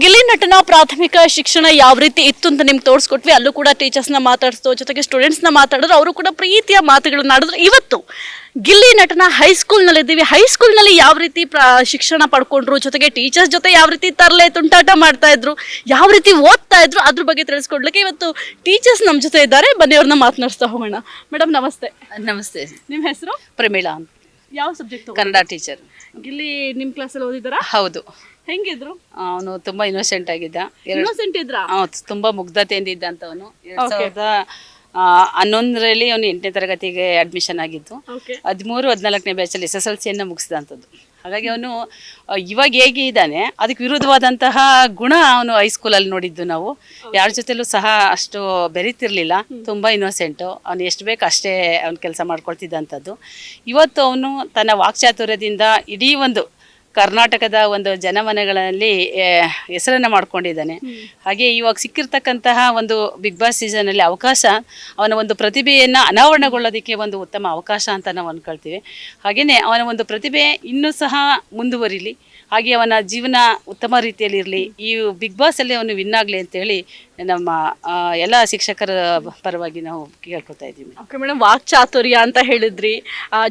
ಗಿಲ್ಲಿ ನಟನ ಪ್ರಾಥಮಿಕ ಶಿಕ್ಷಣ ಯಾವ ರೀತಿ ಇತ್ತು ಅಂತ ನಿಮ್ಗೆ ತೋರಿಸ್ಕೊಟ್ವಿ. ಅಲ್ಲೂ ಕೂಡ ಟೀಚರ್ಸ್ನ ಮಾತಾಡಿಸ್ತು, ಜೊತೆಗೆ ಸ್ಟೂಡೆಂಟ್ಸ್ನ ಮಾತಾಡಿದ್ರು, ಅವರು ಕೂಡ ಪ್ರೀತಿಯ ಮಾತುಗಳನ್ನ ಆಡಿದ್ರು. ಇವತ್ತು ಗಿಲ್ಲಿ ನಟನ ಹೈಸ್ಕೂಲ್ನಲ್ಲಿ ಇದ್ದೀವಿ. ಹೈಸ್ಕೂಲ್ನಲ್ಲಿ ಯಾವ ರೀತಿ ಶಿಕ್ಷಣ ಪಡ್ಕೊಂಡ್ರು, ಜೊತೆಗೆ ಟೀಚರ್ಸ್ ಜೊತೆ ಯಾವ ರೀತಿ ತರಲೆ ತುಂಟಾಟ ಮಾಡ್ತಾ ಇದ್ರು, ಯಾವ ರೀತಿ ಓದ್ತಾ ಇದ್ರು, ಅದ್ರ ಬಗ್ಗೆ ತಿಳಿಸ್ಕೊಡ್ಲಿಕ್ಕೆ ಇವತ್ತು ಟೀಚರ್ಸ್ ನಮ್ಮ ಜೊತೆ ಇದ್ದಾರೆ. ಬನ್ನಿ ಅವ್ರನ್ನ ಮಾತನಾಡಿಸ್ತಾ ಹೋಗೋಣ. ಮೇಡಮ್ ನಮಸ್ತೆ. ನಮಸ್ತೆ. ನಿಮ್ಮ ಹೆಸರು? ಪ್ರಮೀಳಾ ಅಂತ. ಯಾವ ಸಬ್ಜೆಕ್ಟ್? ಕನ್ನಡ ಟೀಚರ್. ಗಿಲ್ಲಿ ನಿಮ್ಮ ಕ್ಲಾಸಲ್ಲಿ ಓದಿದಾರಾ? ಹೌದು. ಹೆಂಗಿದ್ರು? ಅವನು ತುಂಬಾ ಇನ್ನೋಸೆಂಟ್ ಆಗಿದ್ದ. ಇನ್ನೋಸೆಂಟ್ ಇದ್ರಾ? ತುಂಬಾ ಮುಗ್ಧತೆಯಿಂದ ಇದ್ದಂತವನು. 2011ರಲ್ಲಿ ಅವನು 8ನೇ ತರಗತಿಗೆ ಅಡ್ಮಿಷನ್ ಆಗಿದ್ದು. 13-14ನೇ ಬ್ಯಾಚಲ್ಲಿ SSLC ಮುಗಿಸಿದಂಥದ್ದು. ಹಾಗಾಗಿ ಅವನು ಇವಾಗ ಹೇಗೆ ಇದ್ದಾನೆ ಅದಕ್ಕೆ ವಿರುದ್ಧವಾದಂತಹ ಗುಣ ಅವನು ಹೈಸ್ಕೂಲಲ್ಲಿ ನೋಡಿದ್ದು ನಾವು. ಯಾರ ಜೊತೆಲೂ ಸಹ ಅಷ್ಟು ಬೆರೀತಿರ್ಲಿಲ್ಲ. ತುಂಬ ಇನ್ನೋಸೆಂಟು. ಅವನು ಎಷ್ಟು ಬೇಕು ಅಷ್ಟೇ ಅವ್ನು ಕೆಲಸ ಮಾಡ್ಕೊಳ್ತಿದ್ದಂಥದ್ದು. ಇವತ್ತು ಅವನು ತನ್ನ ವಾಕ್ಚಾತುರ್ಯದಿಂದ ಇಡೀ ಒಂದು ಕರ್ನಾಟಕದ ಒಂದು ಜನಮನೆಗಳಲ್ಲಿ ಹೆಸರನ್ನು ಮಾಡ್ಕೊಂಡಿದ್ದಾನೆ. ಹಾಗೆ ಇವಾಗ ಸಿಕ್ಕಿರ್ತಕ್ಕಂತಹ ಒಂದು ಬಿಗ್ ಬಾಸ್ ಸೀಸನಲ್ಲಿ ಅವಕಾಶ, ಅವನ ಒಂದು ಪ್ರತಿಭೆಯನ್ನು ಅನಾವರಣಗೊಳ್ಳೋದಕ್ಕೆ ಒಂದು ಉತ್ತಮ ಅವಕಾಶ ಅಂತ ನಾವು ಅಂದ್ಕೊಳ್ತೀವಿ. ಹಾಗೆಯೇ ಅವನ ಒಂದು ಪ್ರತಿಭೆ ಇನ್ನೂ ಸಹ ಮುಂದುವರಿಲಿ, ಹಾಗೆ ಅವನ ಜೀವನ ಉತ್ತಮ ರೀತಿಯಲ್ಲಿ ಇರಲಿ, ಈ ಬಿಗ್ ಬಾಸಲ್ಲಿ ಅವನು ವಿನ್ ಆಗಲಿ ಅಂತೇಳಿ ನಮ್ಮ ಎಲ್ಲ ಶಿಕ್ಷಕರ ಪರವಾಗಿ ನಾವು ಕೇಳ್ಕೊತಾ ಇದ್ದೀವಿ. ಓಕೆ ಮೇಡಮ್, ವಾಕ್ಚಾತುರ್ಯ ಅಂತ ಹೇಳಿದ್ರಿ,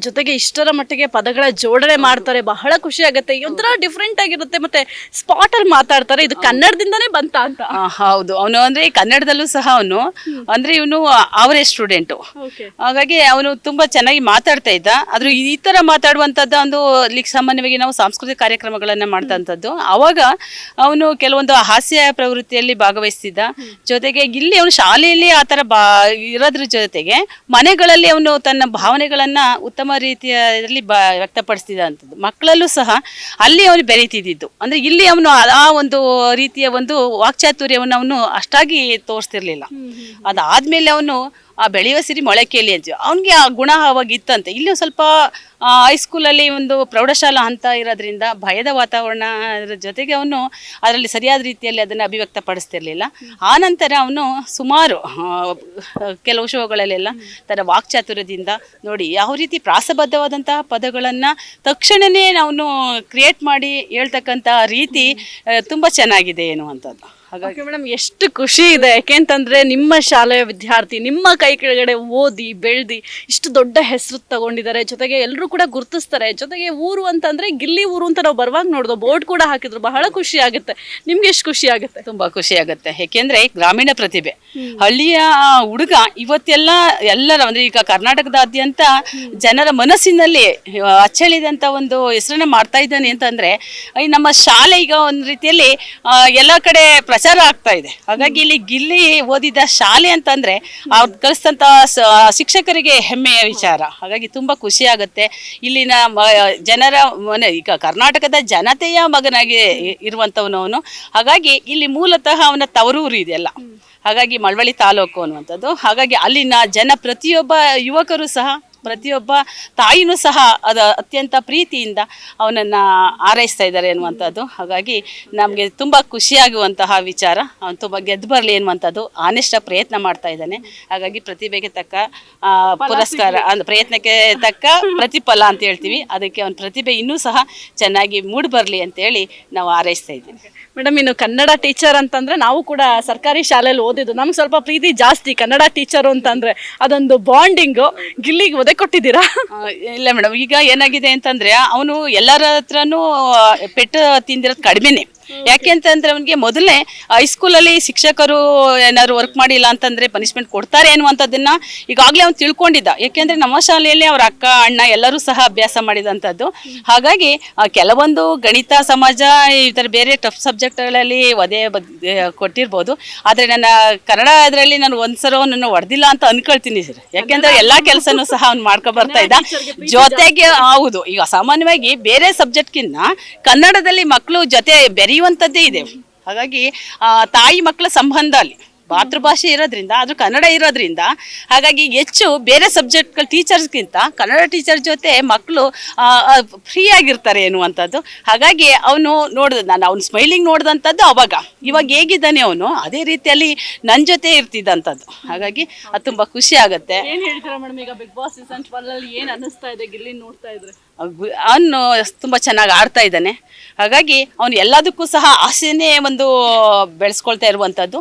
ಜೊತೆಗೆ ಇಷ್ಟರ ಮಟ್ಟಿಗೆ ಪದಗಳ ಜೋಡಣೆ ಮಾಡ್ತಾರೆ, ಬಹಳ ಖುಷಿ ಆಗುತ್ತೆ. ಒಂಥರ ಡಿಫ್ರೆಂಟ್ ಆಗಿರುತ್ತೆ, ಮತ್ತೆ ಸ್ಪಾಟಲ್ಲಿ ಮಾತಾಡ್ತಾರೆ. ಇದು ಕನ್ನಡದಿಂದನೇ ಬಂತ ಅಂತ? ಹೌದು. ಅವನು ಅಂದ್ರೆ ಕನ್ನಡದಲ್ಲೂ ಸಹ ಅವನು ಅಂದ್ರೆ ಇವನು ಅವರೇ ಸ್ಟೂಡೆಂಟು. ಹಾಗಾಗಿ ಅವನು ತುಂಬಾ ಚೆನ್ನಾಗಿ ಮಾತಾಡ್ತಾ ಇದ್ದ. ಆದ್ರೂ ಈ ತರ ಮಾತಾಡುವಂತದ್ದು ಒಂದು ಸಾಮಾನ್ಯವಾಗಿ ನಾವು ಸಾಂಸ್ಕೃತಿಕ ಕಾರ್ಯಕ್ರಮಗಳನ್ನ ಮಾಡ್ತಂಥದ್ದು. ಅವಾಗ ಅವನು ಕೆಲವೊಂದು ಹಾಸ್ಯ ಪ್ರವೃತ್ತಿಯಲ್ಲಿ ಭಾಗವಹಿಸ್ತಿದ್ದ. ಜೊತೆಗೆ ಇಲ್ಲಿ ಅವನು ಶಾಲೆಯಲ್ಲಿ ಆ ಥರ ಇರೋದ್ರ ಜೊತೆಗೆ ಮನೆಗಳಲ್ಲಿ ಅವನು ತನ್ನ ಭಾವನೆಗಳನ್ನ ಉತ್ತಮ ರೀತಿಯಲ್ಲಿ ವ್ಯಕ್ತಪಡಿಸ್ತಿದ್ದ ಅಂಥದ್ದು. ಮಕ್ಕಳಲ್ಲೂ ಸಹ ಅಲ್ಲಿ ಅವನು ಬೆರೀತಿದ್ದು. ಅಂದ್ರೆ ಇಲ್ಲಿ ಅವನು ಆ ಒಂದು ರೀತಿಯ ಒಂದು ವಾಕ್ಚಾತುರ್ಯವನ್ನು ಅವನು ಅಷ್ಟಾಗಿ ತೋರಿಸ್ತಿರ್ಲಿಲ್ಲ. ಅದಾದ್ಮೇಲೆ ಅವನು ಆ ಬೆಳೆಯುವ ಸಿರಿ ಮೊಳಕೆಯಲ್ಲಿ ಅಂತೀವಿ, ಅವನಿಗೆ ಆ ಗುಣ ಅವಾಗ ಇತ್ತಂತೆ. ಇಲ್ಲಿ ಸ್ವಲ್ಪ ಹೈಸ್ಕೂಲಲ್ಲಿ ಒಂದು ಪ್ರೌಢಶಾಲಾ ಹಂತ ಇರೋದ್ರಿಂದ ಭಯದ ವಾತಾವರಣ ಜೊತೆಗೆ ಅವನು ಅದರಲ್ಲಿ ಸರಿಯಾದ ರೀತಿಯಲ್ಲಿ ಅದನ್ನು ಅಭಿವ್ಯಕ್ತಪಡಿಸ್ತಿರ್ಲಿಲ್ಲ. ಆನಂತರ ಅವನು ಸುಮಾರು ಕೆಲವು ಶೋಗಳಲ್ಲೆಲ್ಲ ತನ್ನ ವಾಕ್ಚಾತುರ್ಯದಿಂದ ನೋಡಿ ಯಾವ ರೀತಿ ಪ್ರಾಸಬದ್ಧವಾದಂತಹ ಪದಗಳನ್ನು ತಕ್ಷಣವೇ ಅವನು ಕ್ರಿಯೇಟ್ ಮಾಡಿ ಹೇಳ್ತಕ್ಕಂಥ ರೀತಿ ತುಂಬ ಚೆನ್ನಾಗಿದೆ ಎನ್ನುವಂಥದ್ದು. ಹಾಗಾಗಿ ಮೇಡಮ್ ಎಷ್ಟು ಖುಷಿ ಇದೆ, ಯಾಕೆಂತಂದ್ರೆ ನಿಮ್ಮ ಶಾಲೆಯ ವಿದ್ಯಾರ್ಥಿ ನಿಮ್ಮ ಕೈ ಕೆಳಗಡೆ ಓದಿ ಬೆಳೆದಿ ಇಷ್ಟು ದೊಡ್ಡ ಹೆಸರು ತಗೊಂಡಿದ್ದಾರೆ. ಜೊತೆಗೆ ಎಲ್ಲರೂ ಕೂಡ ಗುರುತಿಸ್ತಾರೆ. ಜೊತೆಗೆ ಊರು ಅಂತಂದ್ರೆ ಗಿಲ್ಲಿ ಊರು ಅಂತ ನಾವು ಬರುವಾಗ ನೋಡಿದ್ವು, ಬೋರ್ಡ್ ಕೂಡ ಹಾಕಿದ್ರು. ಬಹಳ ಖುಷಿ ಆಗುತ್ತೆ. ನಿಮ್ಗೆ ಎಷ್ಟು ಖುಷಿ ಆಗುತ್ತೆ? ತುಂಬಾ ಖುಷಿ ಆಗುತ್ತೆ. ಯಾಕೆಂದ್ರೆ ಗ್ರಾಮೀಣ ಪ್ರತಿಭೆ, ಹಳ್ಳಿಯ ಹುಡುಗ ಎಲ್ಲರ ಅಂದ್ರೆ ಈಗ ಕರ್ನಾಟಕದಾದ್ಯಂತ ಜನರ ಮನಸ್ಸಿನಲ್ಲಿ ಅಚ್ಚಳಿದಂತ ಒಂದು ಹೆಸರನ್ನ ಮಾಡ್ತಾ ಇದ್ದಾನೆ ಅಂತಂದ್ರೆ ನಮ್ಮ ಶಾಲೆ ಈಗ ಒಂದು ರೀತಿಯಲ್ಲಿ ಎಲ್ಲ ಕಡೆ ಪ್ರಚಾರ ಆಗ್ತಾ ಇದೆ. ಹಾಗಾಗಿ ಇಲ್ಲಿ ಗಿಲ್ಲಿ ಓದಿದ ಶಾಲೆ ಅಂತಂದ್ರೆ ಅವ್ರು ಕಲಿಸ್ತಂತ ಶಿಕ್ಷಕರಿಗೆ ಹೆಮ್ಮೆಯ ವಿಚಾರ. ಹಾಗಾಗಿ ತುಂಬಾ ಖುಷಿ ಆಗುತ್ತೆ. ಇಲ್ಲಿನ ಜನರ ಈಗ ಕರ್ನಾಟಕದ ಜನತೆಯ ಮಗನಾಗಿ ಇರುವಂತವನು ಅವನು. ಹಾಗಾಗಿ ಇಲ್ಲಿ ಮೂಲತಃ ಅವನ ತವರೂರು ಇದೆಲ್ಲ. ಹಾಗಾಗಿ ಮಳವಳ್ಳಿ ತಾಲೂಕು ಅನ್ನುವಂಥದ್ದು. ಹಾಗಾಗಿ ಅಲ್ಲಿನ ಪ್ರತಿಯೊಬ್ಬ ಯುವಕರು ಸಹ, ಪ್ರತಿಯೊಬ್ಬ ತಾಯಿನೂ ಸಹ ಅತ್ಯಂತ ಪ್ರೀತಿಯಿಂದ ಅವನನ್ನು ಹಾರೈಸ್ತಾ ಇದ್ದಾರೆ ಎನ್ನುವಂಥದ್ದು. ಹಾಗಾಗಿ ನಮಗೆ ತುಂಬ ಖುಷಿಯಾಗುವಂತಹ ವಿಚಾರ. ಅವನು ತುಂಬ ಗೆದ್ದು ಬರಲಿ ಎನ್ನುವಂಥದ್ದು ಆನೆಸ್ಟಾಗಿ ಪ್ರಯತ್ನ ಮಾಡ್ತಾ ಇದ್ದಾನೆ. ಹಾಗಾಗಿ ಪ್ರತಿಭೆಗೆ ತಕ್ಕ ಪುರಸ್ಕಾರ, ಪ್ರಯತ್ನಕ್ಕೆ ತಕ್ಕ ಪ್ರತಿಫಲ ಅಂತ ಹೇಳ್ತೀವಿ. ಅದಕ್ಕೆ ಅವನ ಪ್ರತಿಭೆ ಇನ್ನೂ ಸಹ ಚೆನ್ನಾಗಿ ಮೂಡಿ ಬರಲಿ ಅಂತೇಳಿ ನಾವು ಹಾರೈಸ್ತಾ ಇದ್ದೀವಿ. ಮೇಡಮ್, ಇನ್ನು ಕನ್ನಡ ಟೀಚರ್ ಅಂತಂದ್ರೆ ನಾವು ಕೂಡ ಸರ್ಕಾರಿ ಶಾಲೆಯಲ್ಲಿ ಓದಿದ್ದು, ನಮ್ಗೆ ಸ್ವಲ್ಪ ಪ್ರೀತಿ ಜಾಸ್ತಿ ಕನ್ನಡ ಟೀಚರು ಅಂತಂದ್ರೆ. ಅದೊಂದು ಬಾಂಡಿಂಗು ಗಿಲ್ಲಿಗೆ ಒದೆ ಕೊಟ್ಟಿದ್ದೀರಾ? ಇಲ್ಲ ಮೇಡಮ್, ಈಗ ಏನಾಗಿದೆ ಅಂತಂದ್ರೆ ಅವನು ಎಲ್ಲರ ಹತ್ರನೂ ಪೆಟ್ಟು ತಿಂದಿರೋದು ಕಡಿಮೆನೆ. ಯಾಕೆಂತಂದ್ರೆ ಅವನಿಗೆ ಮೊದಲೇ ಹೈಸ್ಕೂಲಲ್ಲಿ ಶಿಕ್ಷಕರು ಏನಾದ್ರು ವರ್ಕ್ ಮಾಡಿಲ್ಲ ಅಂತಂದ್ರೆ ಪನಿಷ್ಮೆಂಟ್ ಕೊಡ್ತಾರೆ ಅನ್ನುವಂಥದ್ದನ್ನ ಈಗಾಗಲೇ ಅವ್ನು ತಿಳ್ಕೊಂಡಿದ್ದ. ಯಾಕೆಂದ್ರೆ ನಮ್ಮ ಶಾಲೆಯಲ್ಲಿ ಅವ್ರ ಅಕ್ಕ ಅಣ್ಣ ಎಲ್ಲರೂ ಸಹ ಅಭ್ಯಾಸ ಮಾಡಿದಂಥದ್ದು. ಹಾಗಾಗಿ ಕೆಲವೊಂದು ಗಣಿತ, ಸಮಾಜ ಈ ಥರ ಬೇರೆ ಟಫ್ ಸಬ್ಜೆಕ್ಟ್ಗಳಲ್ಲಿ ಒದೆ ಕೊಟ್ಟಿರ್ಬೋದು. ಆದರೆ ನನ್ನ ಕನ್ನಡ ಅದರಲ್ಲಿ ನಾನು ಒಂದ್ಸಲ ನನ್ನ ಹೊಡೆದಿಲ್ಲ ಅಂತ ಅನ್ಕೊಳ್ತೀನಿ ಸರ್. ಯಾಕೆಂದ್ರೆ ಎಲ್ಲಾ ಕೆಲಸನೂ ಸಹ ಅವ್ನು ಮಾಡ್ಕೊ ಬರ್ತಾ ಇದ್ದ. ಜೊತೆಗೆ ಹೌದು, ಈಗ ಸಾಮಾನ್ಯವಾಗಿ ಬೇರೆ ಸಬ್ಜೆಕ್ಟ್ಗಿನ್ನ ಕನ್ನಡದಲ್ಲಿ ಮಕ್ಕಳು ಜೊತೆ ಬೆರೆಯುವಂಥದ್ದೇ ಇದೆ. ಹಾಗಾಗಿ ತಾಯಿ ಮಕ್ಕಳ ಸಂಬಂಧ ಅಲ್ಲಿ ಮಾತೃಭಾಷೆ ಇರೋದ್ರಿಂದ, ಅದು ಕನ್ನಡ ಇರೋದ್ರಿಂದ, ಹಾಗಾಗಿ ಹೆಚ್ಚು ಬೇರೆ ಸಬ್ಜೆಕ್ಟ್ಗಳ ಟೀಚರ್ಸ್ಗಿಂತ ಕನ್ನಡ ಟೀಚರ್ ಜೊತೆ ಮಕ್ಕಳು ಫ್ರೀ ಆಗಿರ್ತಾರೆ ಎನ್ನುವಂಥದ್ದು. ಹಾಗಾಗಿ ಅವನು ನಾನು ಅವ್ನು ಸ್ಮೈಲಿಂಗ್ ನೋಡಿದಂಥದ್ದು ಅವಾಗ. ಇವಾಗ ಹೇಗಿದ್ದಾನೆ ಅವನು ಅದೇ ರೀತಿಯಲ್ಲಿ ನನ್ನ ಜೊತೆ ಇರ್ತಿದ್ದಂಥದ್ದು. ಹಾಗಾಗಿ ಅದು ತುಂಬ ಖುಷಿ ಆಗುತ್ತೆ. ಏನು ಹೇಳ್ತೀರಾ ಮೇಡಮ್, ಈಗ ಬಿಗ್ ಬಾಸ್ ಸೀಸನ್ 12 ಅಲ್ಲಿ ಏನು ಅನ್ನಿಸ್ತಾ ಇದೆ ಗಿಲ್ಲಿ ನೋಡ್ತಾ ಇದ್ರೆ? ಅವನು ತುಂಬ ಚೆನ್ನಾಗಿ ಆಡ್ತಾ ಇದ್ದಾನೆ. ಹಾಗಾಗಿ ಅವನು ಎಲ್ಲದಕ್ಕೂ ಸಹ ಆಸೆನೇ ಒಂದು ಬೆಳೆಸ್ಕೊಳ್ತಾ ಇರುವಂಥದ್ದು.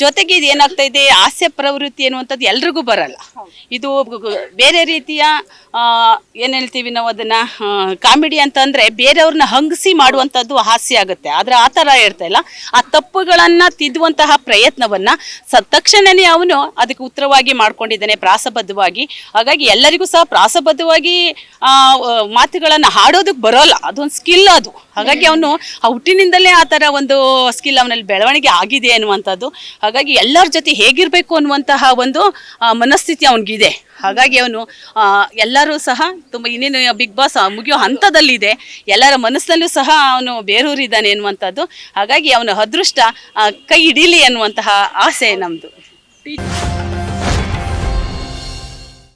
ಜೊತೆಗೆ ಇದು ಏನಾಗ್ತಾ ಇದೆ, ಹಾಸ್ಯ ಪ್ರವೃತ್ತಿ ಎನ್ನುವಂಥದ್ದು ಎಲ್ರಿಗೂ ಬರಲ್ಲ. ಇದು ಬೇರೆ ರೀತಿಯ ಏನು ಹೇಳ್ತೀವಿ ನಾವು ಅದನ್ನು, ಕಾಮಿಡಿ ಅಂತಂದರೆ ಬೇರೆಯವ್ರನ್ನ ಹಂಗಿಸಿ ಮಾಡುವಂಥದ್ದು ಹಾಸ್ಯ ಆಗುತ್ತೆ. ಆದರೆ ಆ ಥರ ಇರ್ತಾ ಇಲ್ಲ. ಆ ತಪ್ಪುಗಳನ್ನು ತಿದ್ದುವಂತಹ ಪ್ರಯತ್ನವನ್ನು ತಕ್ಷಣವೇ ಅವನು ಅದಕ್ಕೆ ಉತ್ತರವಾಗಿ ಮಾಡ್ಕೊಂಡಿದ್ದಾನೆ ಪ್ರಾಸಬದ್ಧವಾಗಿ. ಹಾಗಾಗಿ ಎಲ್ಲರಿಗೂ ಸಹ ಪ್ರಾಸಬದ್ಧವಾಗಿ ಮಾತುಗಳನ್ನು ಹಾಡೋದಕ್ಕೆ ಬರೋಲ್ಲ, ಅದೊಂದು ಸ್ಕಿಲ್ ಅದು. ಹಾಗಾಗಿ ಅವನು ಆ ಹುಟ್ಟಿನಿಂದಲೇ ಆ ಥರ ಒಂದು ಸ್ಕಿಲ್ ಅವನಲ್ಲಿ ಬೆಳವಣಿಗೆ ಆಗಿದೆ ಅನ್ನುವಂಥದ್ದು. ಹಾಗಾಗಿ ಎಲ್ಲರ ಜೊತೆ ಹೇಗಿರಬೇಕು ಅನ್ನುವಂತಹ ಒಂದು ಮನಸ್ಥಿತಿ ಅವನಿಗಿದೆ. ಹಾಗಾಗಿ ಅವನು ಎಲ್ಲರೂ ಸಹ ತುಂಬ ಇನ್ನೇನು ಬಿಗ್ ಬಾಸ್ ಮುಗಿಯೋ ಹಂತದಲ್ಲಿದೆ, ಎಲ್ಲರ ಮನಸ್ಸಲ್ಲೂ ಸಹ ಅವನು ಬೇರೂರಿದ್ದಾನೆ ಎನ್ನುವಂಥದ್ದು. ಹಾಗಾಗಿ ಅವನ ಅದೃಷ್ಟ ಕೈ ಹಿಡೀಲಿ ಅನ್ನುವಂತಹ ಆಸೆ ನಮ್ಮದು.